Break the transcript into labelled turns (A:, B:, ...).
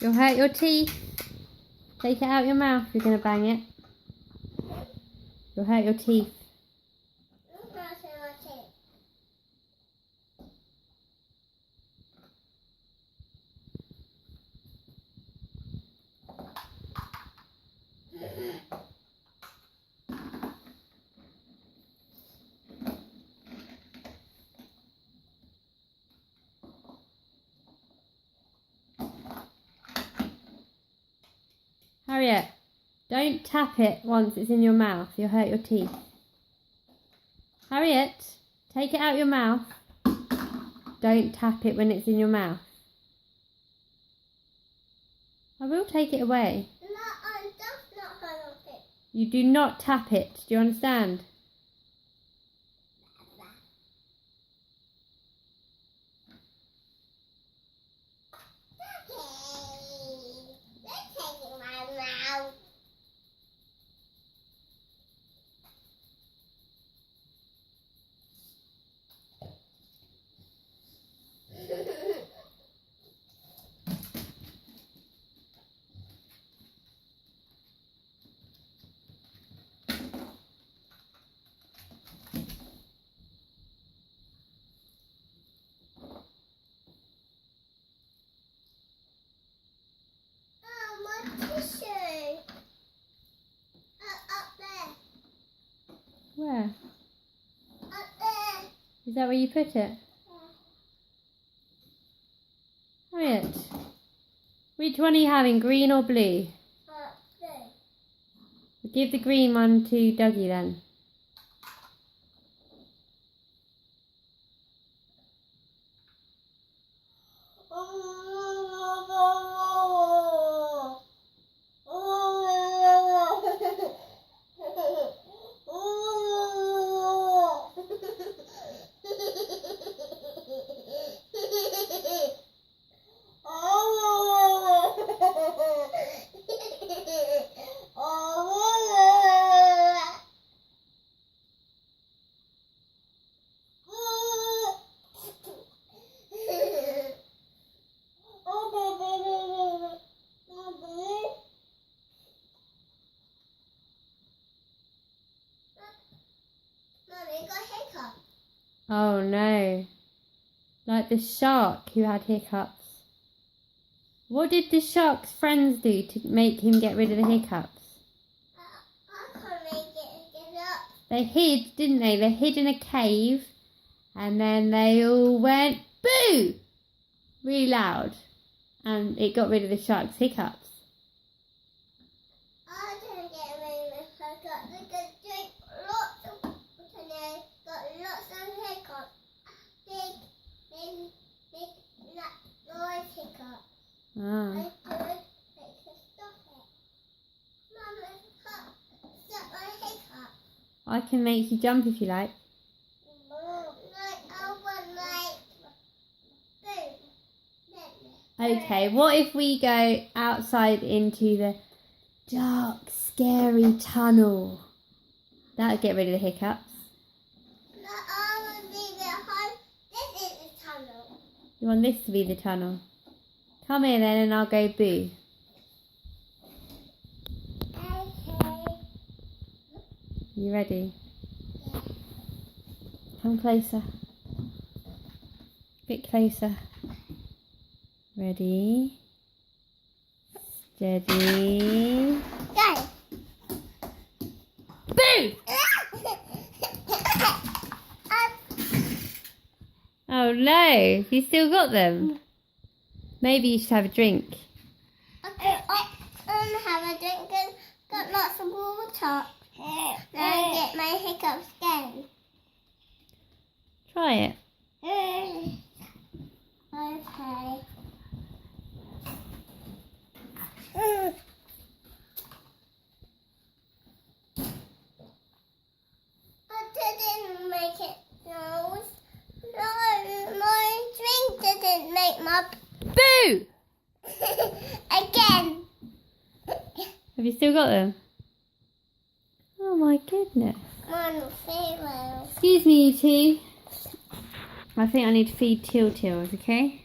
A: You'll hurt your teeth. Take it out your mouth. You're going to bang it. You'll hurt your teeth. Harriet, don't tap it once it's in your mouth. You'll hurt your teeth. Harriet, take it out your mouth. Don't tap it when it's in your mouth. I will take it away.
B: No, I'm just not going to it.
A: You do not tap it. Do you understand? Where?
B: Up there.
A: Is that where you put it?
B: Yeah.
A: Harriet, which one are you having, green or blue?
B: Up there.
A: Give the green one to Dougie then. Oh no, like the shark who had hiccups. What did the shark's friends do to make him get rid of the hiccups?
B: I can't make it get up.
A: They hid, didn't they? They hid in a cave and then they all went boo! Really loud. And it got rid of the shark's hiccups.
B: I didn't get rid of the hiccups because drink lots of today, got lots of hiccups. Big noise hiccups.
A: Ah.
B: I could make her stop it. Mama, stop my hiccup.
A: I can make you jump if you like. Okay, what if we go outside into the dark, scary tunnel? That'll get rid of the hiccups.
B: No, I want to be behind. This is the tunnel.
A: You want this to be the tunnel? Come here then and I'll go boo.
B: Okay.
A: You ready?
B: Yeah.
A: Come closer. Bit closer. Ready? Steady.
B: Go.
A: Boo! Oh no, you still got them? Maybe you should have a drink.
B: Okay, I'll have a drink and got lots of water. Now I get my hiccups again.
A: Try it.
B: Okay. I didn't make it. No, my drink didn't make my
A: Boo!
B: again.
A: Have you still got them? Oh my goodness.
B: One favorite.
A: Excuse me, you two. I think I need to feed Till-Tills, okay?